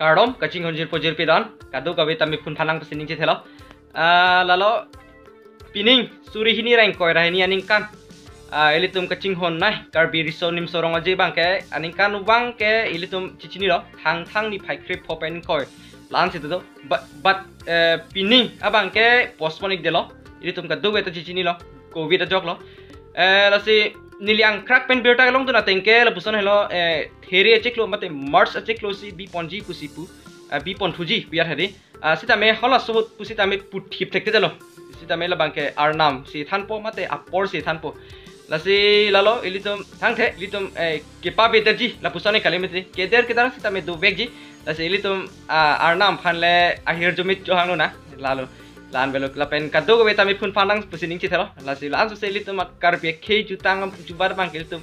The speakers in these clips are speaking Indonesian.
Kardom kaching honjir pojir pidan kadu kabe tami pun panang pesining cithelo lalo pining suri hini rang koi rahini aningkan ilitum kaching hon nai karbi risonim sorong aje bangke aningkan ubang ke ilitum cicini lo thang ni phai krip hopen koi lan situ do but pining abang ke postpone delo ilitum kadu beta cicini lo covid ajok lo lasi niliang crack pen berta long tu na tengke la puson hello here cheklo mate mars cheklo si bi ponji pusipu bi pon thuji biar hadi sita me hola so pusita me put hip tekte delo sita me la bangke arnam si thanpo mate apor si thanpo la si lalo ilitum thangthe ilitum kepa betaji la pusone kalimete keder kedar sita me do vegji la si ilitum arnam phanle ahir jumit johangno na lalo lan belok lapen kado ko beta mi pun pandang pusining cithelo la si lan so se litum kar pe khe jutang jubar bang litum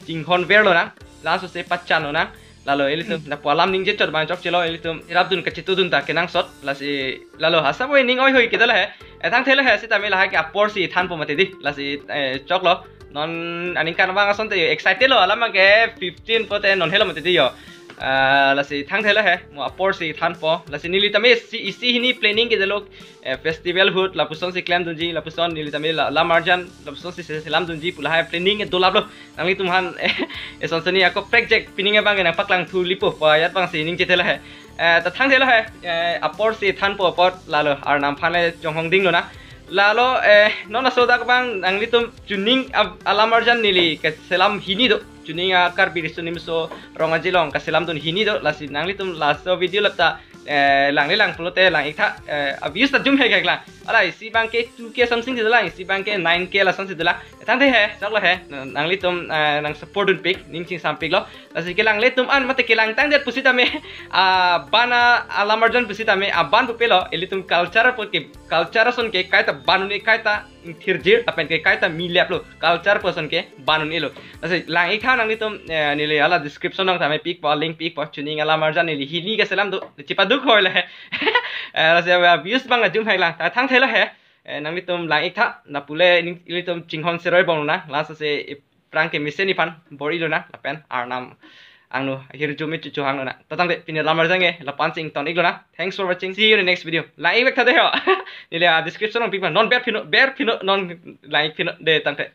jinghon verlo na lan so se pachano na lalo elitum na polam ning je chot bang chok chelo elitum irabdun ka chitudun ta kenang sot la si lalo hasa boy ning oi hoi kedala he thang thelo he si tamela ha ki apor si than po mate di la si choklo non aning kan bang ason te excited lo alama ke 15 pote non helo mate di yo la si thang thela he mo apor si than po la si nili tame si isi hini planning ke delok festival hut la puson si clam dunji la puson nili tame la marjan la puson si selam dunji pula ha planning ke dolab lo nang tumhan eson seni ako project pininga bang na paklang thu lipo pa yat bang si ning che thela he ta thang thela he apor si than po pot lalo ar nam phale jonghong ding lo na lalo nona soda bang nang litum tuning ala marjan nili ke selam hini do tuning akar birisunim so rongajilong ka selam dun hini do lasi nang litum last video lapta lang lang pulote lang ikha abuse ta jum he gakla ala isi bang ke 2k something dila isi bang ke 9k la something dila thang the he chaklo he nang litum nang support un pick ning ching sam pick lo lasi ke lang litum an mate ke lang tang det pusita me bana ala marjan pusita me ban pupelo elitum culture ke culture son ke kaita banuni kaita thirjir apen ke kaita miliap lo culture person ke banun elo lasi lang ikha nang litum nile ala description nang tame pick pa link pick pa tuning ala marjan nili hini ke selam do chipa duk hoile he lasi abuse bang jum hai lang ta thang thela he nang litum lang ikha na pule litum chinghon seroi bong na lasa se prang ke miseni pan bori lo na lapen arnam angno hir jumi chu hang na tatang de pin lamar jange la pansing ton iglo na thanks for watching see you in the next video like ek thade ho nile description on people non bear pino non like pino de tang te